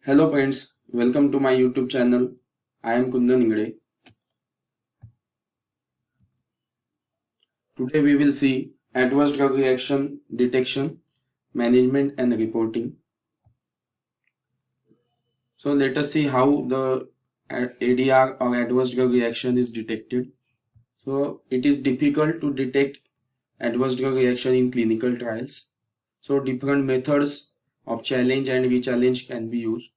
Hello friends, welcome to my YouTube channel. I am Kundan Ingde. Today we will see adverse drug reaction detection, management and reporting. So let us see how the ADR or adverse drug reaction is detected. So it is difficult to detect adverse drug reaction in clinical trials. So different methods of challenge and re-challenge can be used.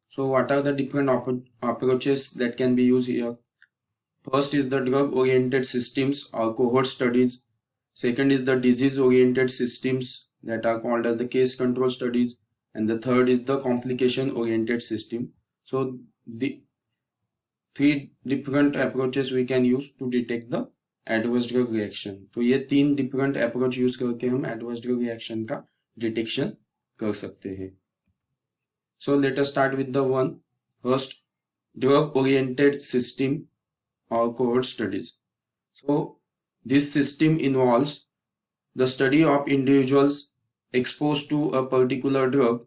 So what are the different approaches that can be used here? First is the drug-oriented systems or cohort studies. Second is the disease-oriented systems that are called as the case control studies. And the third is the complication-oriented system. So the three different approaches we can use to detect the adverse drug reaction. तो ये तीन different approach use करके हम adverse drug reaction का detection कर सकते हैं. So let us start with the one first drug-oriented system or cohort studies. So this system involves the study of individuals exposed to a particular drug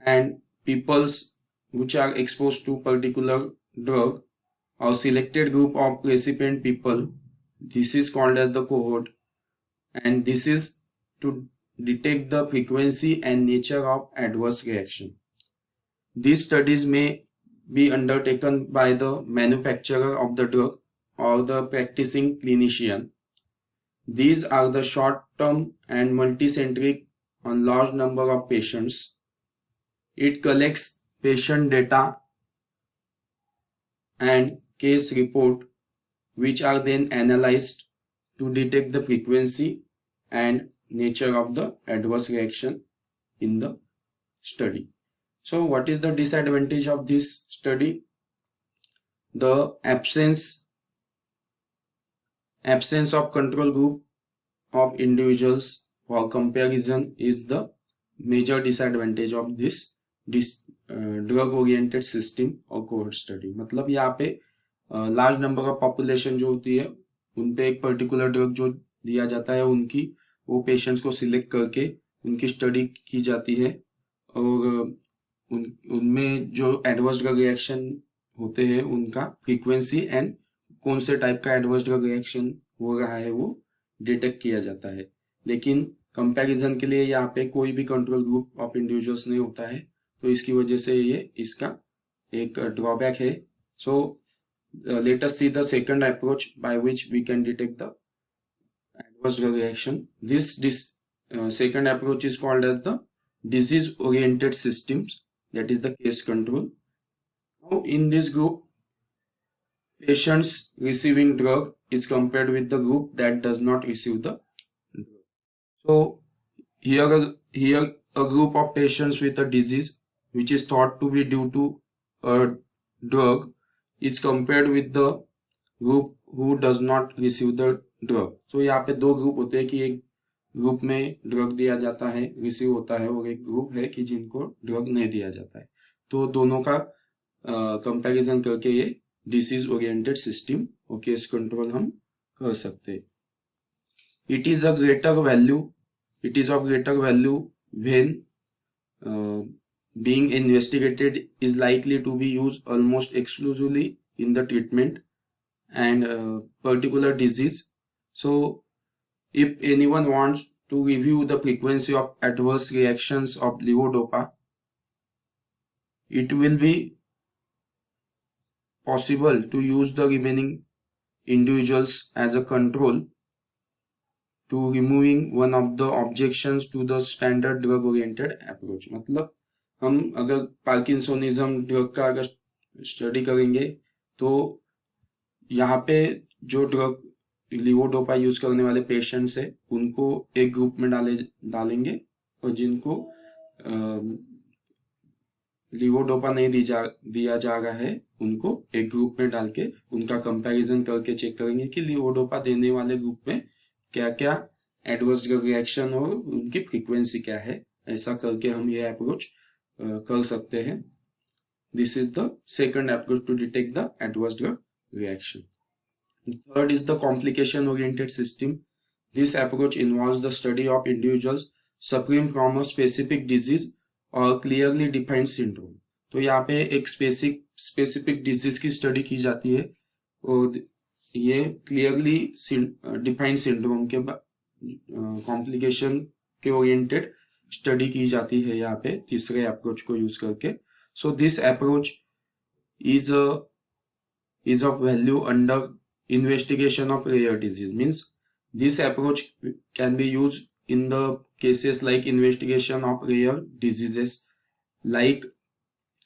and peoples which are exposed to particular drug or selected group of recipient people. This is called as the cohort, and this is to detect the frequency and nature of adverse reaction. These studies may be undertaken by the manufacturer of the drug or the practicing clinician. These are the short-term and multicentric on large number of patients. It collects patient data and case report which are then analyzed to detect the frequency and nature of the adverse reaction in the study. So what is the disadvantage of this study? The absence of control group of individuals for comparison is the major disadvantage of this drug oriented system और cohort study. मतलब यहाँ पे large number of population जो होती है उन पे एक पर्टिकुलर ड्रग जो दिया जाता है उनकी वो पेशेंट्स को सिलेक्ट करके उनकी स्टडी की जाती है और उनमें जो एडवर्स ड्रग रिएक्शन होते हैं उनका फ्रीक्वेंसी एंड कौन से टाइप का एडवर्स ड्रग रिएक्शन हो रहा है वो डिटेक्ट किया जाता है. लेकिन कंपैरिजन के लिए यहाँ पे कोई भी कंट्रोल ग्रुप ऑफ इंडिविजुअल्स नहीं होता है, तो इसकी वजह से ये इसका एक ड्रॉबैक है. सो let us see the second approach by which we can detect the adverse drug reaction. This second approach is called as the disease oriented systems, that is the case control. Now in this group, patients receiving drug is compared with the group that does not receive the drug. So here a group of patients with a disease which is thought to be due to a drug is compared with the group who does not receive the drug. So यहाँ पे दो group होते हैं कि एक group में drug दिया जाता है, रिसीव होता है, और एक ग्रुप है कि जिनको ड्रग नहीं दिया जाता है. तो दोनों का कंपैरिजन करके ये डिसीज ओरिएंटेड सिस्टम और केस कंट्रोल हम कर सकते हैं. It is of greater value when being investigated is likely to be used almost exclusively in the treatment and particular disease. So if anyone wants to review the frequency of adverse reactions of levodopa, it will be possible to use the remaining individuals as a control to removing one of the objections to the standard drug oriented approach. मतलब हम अगर parkinsonism drug का अगर study करेंगे तो यहाँ पे जो ड्रग लीवोडोपा यूज करने वाले पेशेंट्स है उनको एक ग्रुप में डालेंगे और जिनको लीवोडोपा नहीं दिया जा रहा है उनको एक ग्रुप में डाल के उनका कंपैरिजन करके चेक करेंगे कि लीवोडोपा देने वाले ग्रुप में क्या क्या एडवर्स ड्रग रिएक्शन और उनकी फ्रीक्वेंसी क्या है. ऐसा करके हम ये अप्रोच कर सकते हैं. This is the second approach to detect the adverse drug reaction. Third is the complication oriented system. This approach involves the study of individuals suffering from a specific disease और क्लियरली डिफाइंड सिंड्रोम। तो यहाँ पे एक specific disease की study की जाती है और ये क्लियरली डिफाइंड सिंड्रोम के कॉम्प्लिकेशन के ओरिएंटेड स्टडी की जाती है यहाँ पे तीसरे अप्रोच को यूज करके। So this approach is of value under investigation of rare disease. Means this approach can be used in the cases like investigation of rare diseases. Like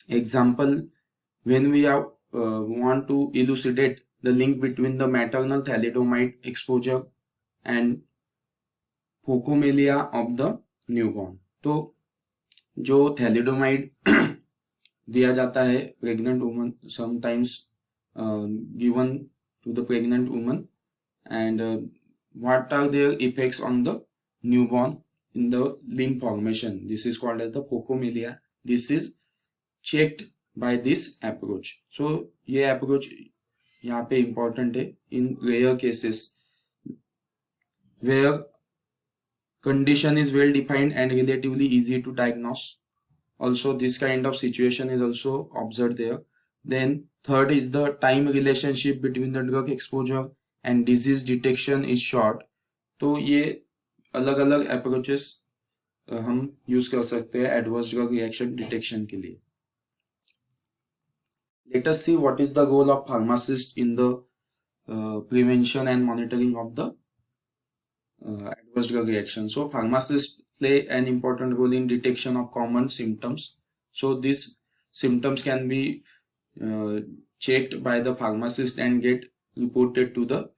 example, when we are want to elucidate the link between the maternal thalidomide exposure and phocomelia of the newborn. तो जो thalidomide दिया जाता है pregnant woman, sometimes given to the pregnant woman, and what are their effects on the newborn in the limb formation. This is called as the phocomelia. This is checked by this approach. So ये approach यहाँ पे important है in rare cases where condition is well defined and relatively easy to diagnose. Also this kind of situation is also observed there. Then third is the time relationship between the drug exposure and disease detection is short. तो ये अलग अलग approaches हम use कर सकते हैं adverse drug reaction detection के लिए. Let us see what is the role of pharmacist in the prevention and monitoring of the adverse drug reaction. So pharmacists play an important role in detection of common symptoms. So these symptoms can be checked by the pharmacist and get reported to the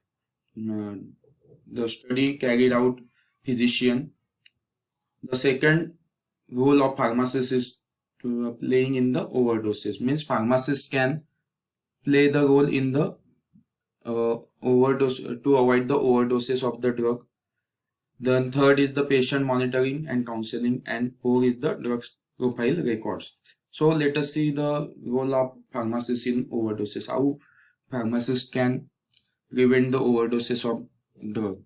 study carried out physician. The second role of pharmacist is to playing in the overdoses. Means pharmacist can play the role in the overdose to avoid the overdoses of the drug. Then third is the patient monitoring and counseling, and four is the drugs profile records. So let us see the role of pharmacist in overdoses. How pharmacist can prevent the overdoses of drug.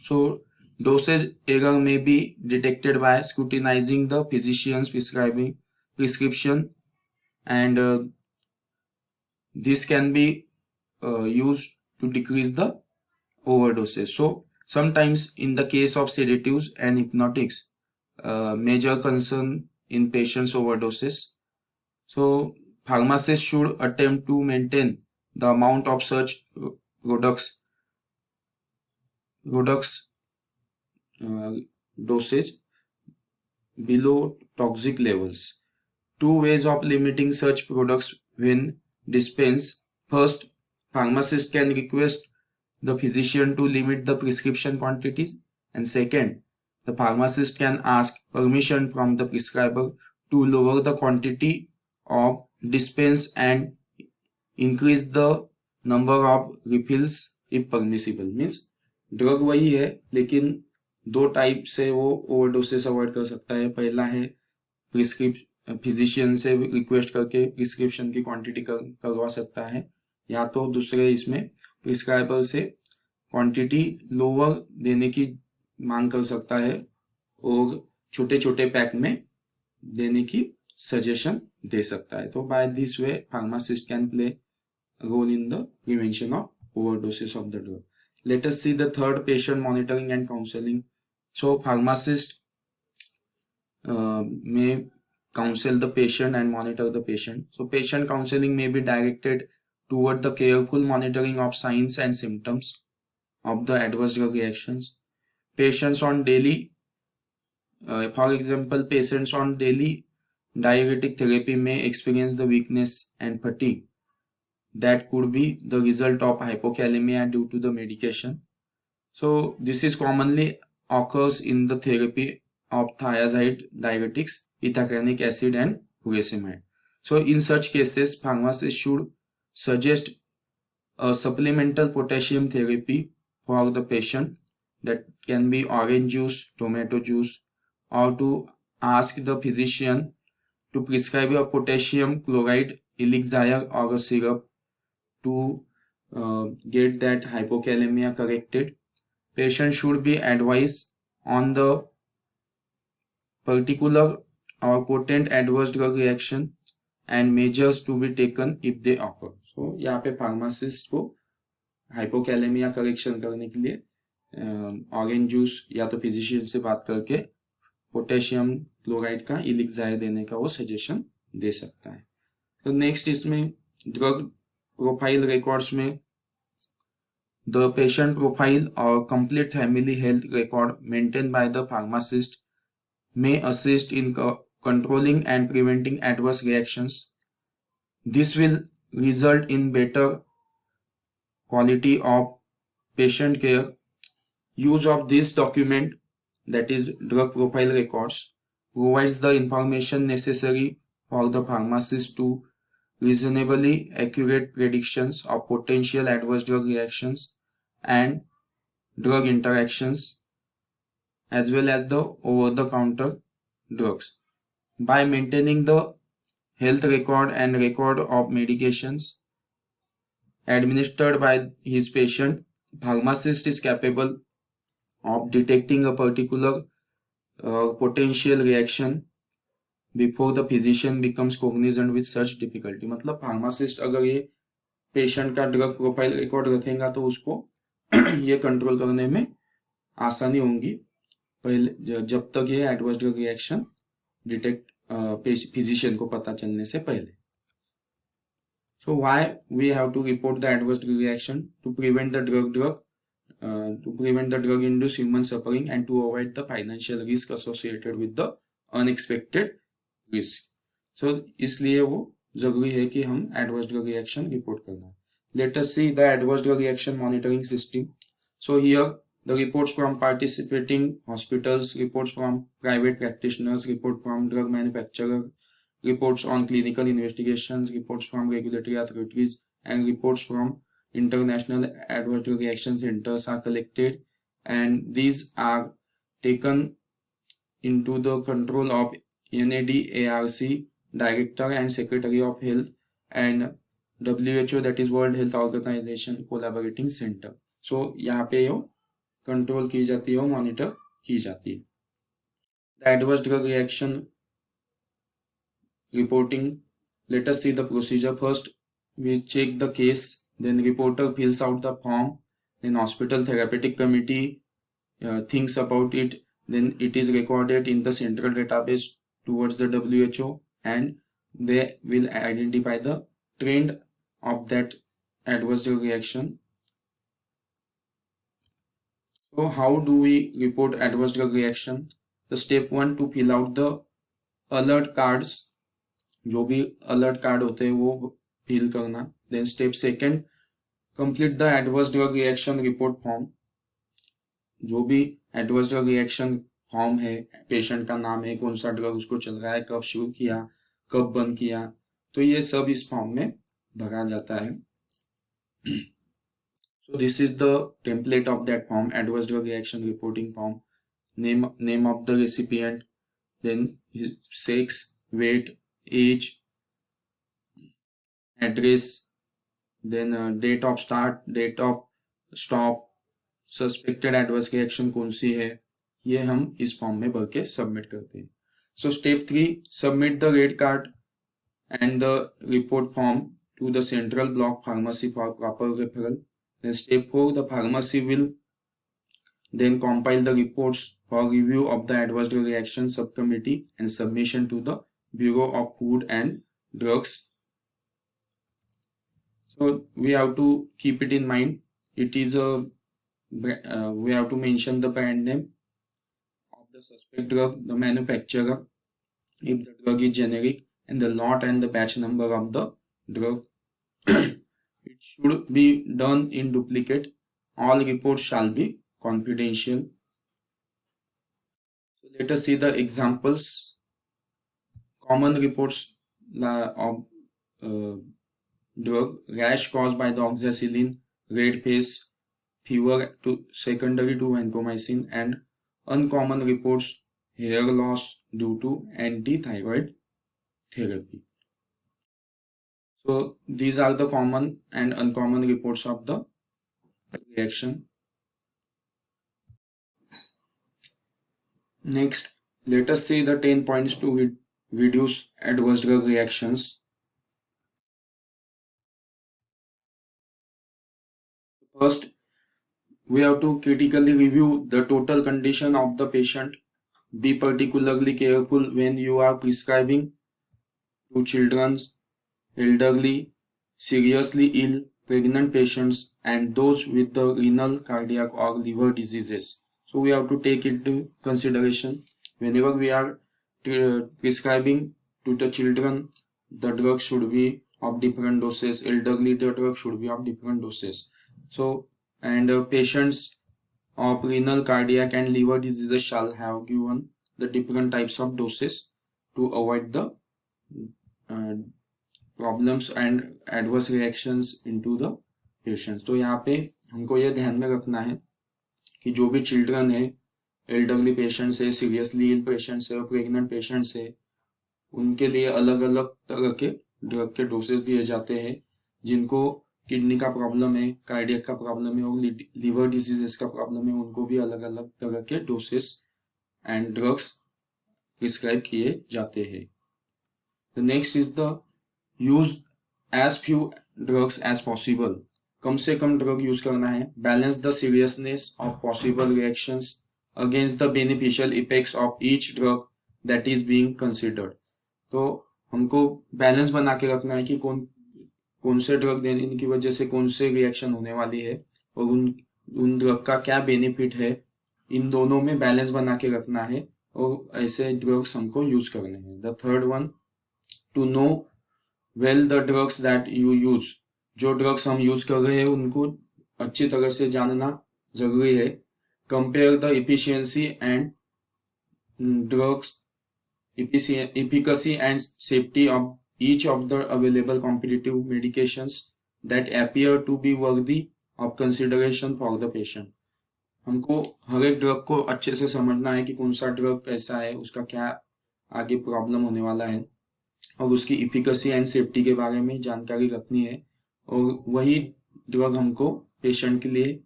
So dosage error may be detected by scrutinizing the physician's prescription, and this can be used to decrease the overdoses. So sometimes in the case of sedatives and hypnotics, major concern in patients overdoses. So pharmacists should attempt to maintain the amount of such products dosage below toxic levels. Two ways of limiting such products when dispensed. First, pharmacist can request the physician to limit the prescription quantities, and second, the pharmacist can ask permission from the prescriber to lower the quantity of dispense and increase the number of refills if permissible. Means drug वही है लेकिन दो type से वो ओवरडोसेस avoid कर सकता है. पहला है फिजिशियन से रिक्वेस्ट करके प्रिस्क्रिप्शन की क्वांटिटी करवा सकता है, या तो दूसरे इसमें प्रिस्क्राइबर से क्वांटिटी लोअर देने की मांग कर सकता है और छोटे छोटे पैक में देने की सजेशन दे सकता है. तो by this way pharmacist can play role in the prevention of overdoses of the drug. Let us see the third, patient monitoring and counseling. So pharmacist may counsel the patient and monitor the patient. So patient counseling may be directed toward the careful monitoring of signs and symptoms of the adverse drug reactions. Patients on daily, for example, patients on daily diuretic therapy may experience the weakness and fatigue that could be the result of hypokalemia due to the medication. So this is commonly occurs in the therapy of thiazide diuretics, ethacranic acid and furosemide. So in such cases, pharmacists should suggest a supplemental potassium therapy for the patient, that can be orange juice, tomato juice, or to ask the physician to prescribe a potassium chloride elixir or a syrup to get that hypokalemia corrected. Patient should be advised on the particular or potent adverse drug reaction and measures to be taken if they occur. So यहाँ पे pharmacist को hypokalemia correction करने के लिए orange juice या तो physician से बात करके पोटेशियम क्लोराइड का इलिक्जाइर देने का वो सजेशन दे सकता है. तो नेक्स्ट इसमें ड्रग प्रोफाइल रिकॉर्ड्स में द पेशेंट प्रोफाइल और complete family health record maintain by the pharmacist may assist in controlling and preventing adverse reactions. This will result in better quality of patient care. Use of this document, that is drug profile records, provides the information necessary for the pharmacist to reasonably accurate predictions of potential adverse drug reactions and drug interactions, as well as the over-the-counter drugs. By maintaining the health record and record of medications administered by his patient, pharmacist is capable of detecting a particular potential reaction before the physician becomes cognizant with such difficulty. मतलब pharmacist अगर ये patient का drug profile record रखेगा तो उसको ये control करने में आसानी होगी पहले, जब तक ये adverse drug reaction detect physician को पता चलने से पहले. So why we have to report the adverse drug reaction? To prevent the drug induced human suffering and to avoid the financial risk associated with the unexpected risk. So इसलिए वो जरूरी है कि हम adverse drug reaction report करना. Let us see the adverse drug reaction monitoring system. So here the reports from participating hospitals, reports from private practitioners, report from drug manufacturer, reports on clinical investigations, reports from regulatory authorities, and reports from international adverse drug reaction centers are collected, and these are taken into the control of NADARC, Director and Secretary of Health, and WHO, that is World Health Organization Collaborating Center. So यहाँ पे यो control की जाती है, monitor की जाती है. The adverse drug reaction reporting, let us see the procedure. First we check the case, then reporter fills out the form, then hospital therapeutic committee thinks about it, then it is recorded in the central database towards the WHO, and they will identify the trend of that adverse drug reaction. So how do we report adverse drug reaction? The step 1, to fill out the alert cards, जो भी alert card होते हैं वो fill करना. Then step 2, complete the adverse drug reaction report form. जो भी adverse drug reaction form है, patient का नाम है, कौन सा ड्रग उसको चल रहा है, कब शुरू किया, कब बंद किया, तो ये सब इस फॉर्म में भरा जाता है. So this is the template of that form, adverse drug reaction reporting form. Name of the recipient, then his sex, weight, age, address, then date of start, date of stop, suspected adverse reaction कौन सी है, ये हम इस form में भर के submit करते हैं. So step 3, submit the rate card and the report form to the central block pharmacy for proper referral. Then step 4, the pharmacy will then compile the reports for review of the adverse drug reaction subcommittee and submission to the Bureau of Food and Drugs. So we have to keep it in mind. It is a we have to mention the brand name of the suspect drug, the manufacturer, if the drug is generic, and the lot and the batch number of the drug. It should be done in duplicate. All reports shall be confidential. So let us see the examples. Common reports of drug: rash caused by the oxacillin, red face, fever secondary to vancomycin, and uncommon reports: hair loss due to anti-thyroid therapy. So these are the common and uncommon reports of the reaction. Next, let us see the 10 points to reduce adverse drug reactions. First, we have to critically review the total condition of the patient. Be particularly careful when you are prescribing to children, elderly, seriously ill, pregnant patients, and those with the renal, cardiac, or liver diseases. So we have to take into consideration whenever we are prescribing to the children, the drug should be of different doses. Elderly, the drug should be of different doses. So, and patients of renal, cardiac, and liver diseases shall have given the different types of doses to avoid the uh, problems and adverse reactions into the patients. तो यहाँ पे हमको ये ध्यान में रखना है कि जो भी चिल्ड्रन है, एल्डरली पेशेंट्स है, सीरियसली इल पेशेंट्स है, प्रेग्नेंट पेशेंट्स है, उनके लिए अलग अलग तरह के ड्रग के डोसेस दिए जाते हैं। जिनको किडनी का प्रॉब्लम है, कार्डियक का प्रॉब्लम है और लीवर डिजीजेस का प्रॉब्लम है, उनको भी अलग अलग तरह के डोसेस एंड ड्रग्स प्रिस्क्राइब किए जाते हैं। The next is the use as few drugs as possible. कम से कम ड्रग यूज करना है। Balance the seriousness of possible reactions against the beneficial effects of each drug that is being considered. तो हमको बैलेंस बना के रखना है कि कौन से ड्रग देने की वजह से कौन से रिएक्शन होने वाली है और उन ड्रग का क्या बेनिफिट है, इन दोनों में बैलेंस बना के रखना है और ऐसे ड्रग्स हमको यूज करने हैं। The third one, to know well the drugs that you use. जो ड्रग्स हम यूज कर रहे हैं उनको अच्छी तरह से जानना जरूरी है। Compare the efficiency and drugs efficacy and safety of each of the available competitive medications that appear to be worthy of consideration for the patient। हमको हर एक ड्रग को अच्छे से समझना है कि कौन सा ड्रग कैसा है, उसका क्या आगे प्रॉब्लम होने वाला है और उसकी इफिकेसी एंड सेफ्टी के बारे में जानकारी रखनी है और वही ड्रग हमको पेशेंट के लिए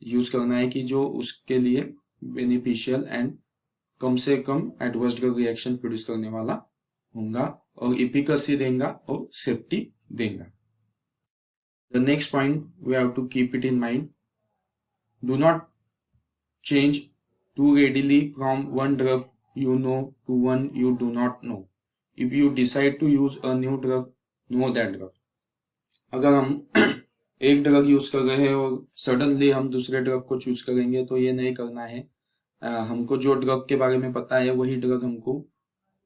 यूज करना है कि जो उसके लिए बेनिफिशियल एंड कम से कम एडवर्स ड्रग रिएक्शन प्रोड्यूस करने वाला होगा और इफिकेसी देगा और सेफ्टी देगा। The next point we have to keep it in mind, do not change too readily from one drug you know to one you do not know. If you decide to use a new drug, know that drug। अगर हम एक drug use कर रहे हैं और suddenly हम दूसरे drug को चूज करेंगे तो ये नहीं करना है। हमको जो ड्रग के बारे में पता है वही ड्रग हमको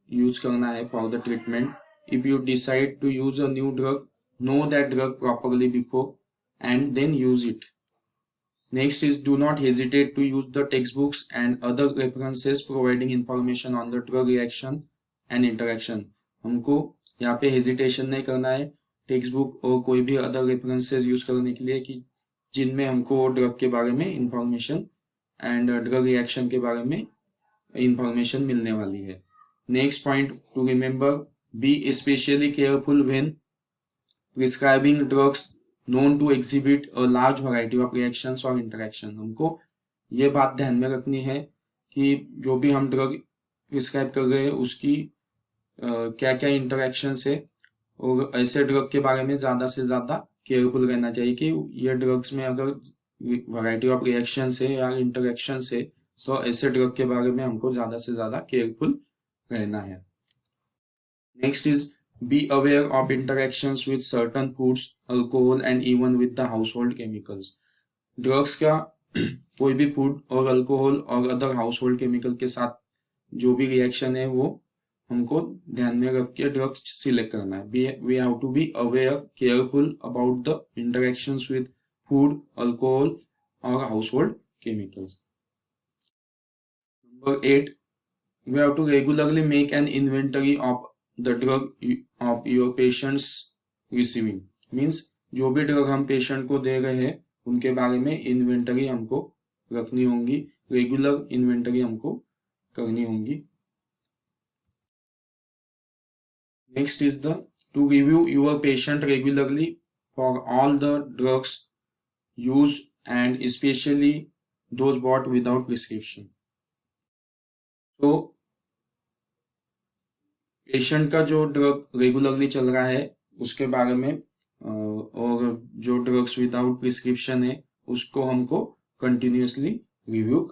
यूज करना है for the treatment. If you decide to use a new drug, know that drug properly before and then use it. Next is, do not hesitate to use the textbooks and other references providing information on the drug reaction and interaction। हमको यहाँ पे hesitation नहीं करना है text book और कोई भी other references use करने के लिए कि जिनमें हमको ड्रग के बारे में इंफॉर्मेशन एंड ड्रग रिएक्शन के बारे में इंफॉर्मेशन मिलने वाली है। Next point two remember, be specially careful when prescribing drugs known to exhibit a large variety of reactions or interaction। हमको ये बात ध्यान में रखनी है कि जो भी हम ड्रग प्रिस्क्राइब कर रहे हैं उसकी क्या क्या इंटरेक्शंस है और ऐसे ड्रग के बारे में ज्यादा से ज्यादा केयरफुल रहना चाहिए कि ये ड्रग्स में अगर वैरायटी ऑफ रिएक्शंस है या इंटरेक्शंस है तो ऐसे ड्रग के बारे में हमको ज्यादा से ज्यादा केयरफुल रहना है। Next is, be aware of interactions with certain foods, alcohol and even with the household chemicals। Drugs का कोई भी फूड और अल्कोहल और अदर हाउसहोल्ड केमिकल के साथ जो भी रिएक्शन है वो हमको ध्यान में रख के ड्रग्स सिलेक्ट करना है। We have to be aware careful about the interactions with food, alcohol और household chemicals. Number 8, we have to regularly make an inventory of the drug of your patients receiving। Means जो भी drug हम patient को दे रहे हैं उनके बारे में इन्वेंटरी हमको रखनी होगी, रेगुलर इन्वेंटरी हमको करनी होगी। Next is the to review your patient regularly for all the drugs use and specially those bought without prescription. तो पेशेंट का जो ड्रग रेगुलरली चल रहा है उसके बारे में, और जो ड्रग्स विदाउट प्रिस्क्रिप्शन है उसको हमको continuously review.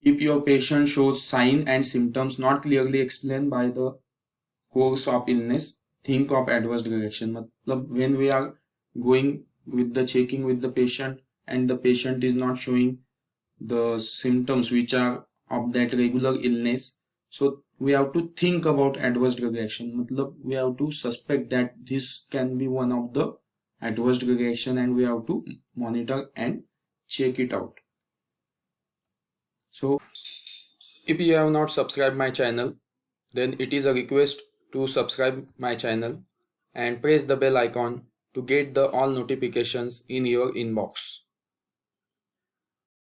If your patient shows sign and symptoms not clearly explained by the course of illness, think of adverse drug action. मतलब when we are going with the checking with the patient and the patient is not showing the symptoms which are of that regular illness, so we have to think about adverse drug reaction. मतलब we have to suspect that this can be one of the adverse drug reaction and we have to monitor and check it out. So if you have not subscribed my channel, then it is a request to subscribe my channel and press the bell icon to get the all notifications in your inbox.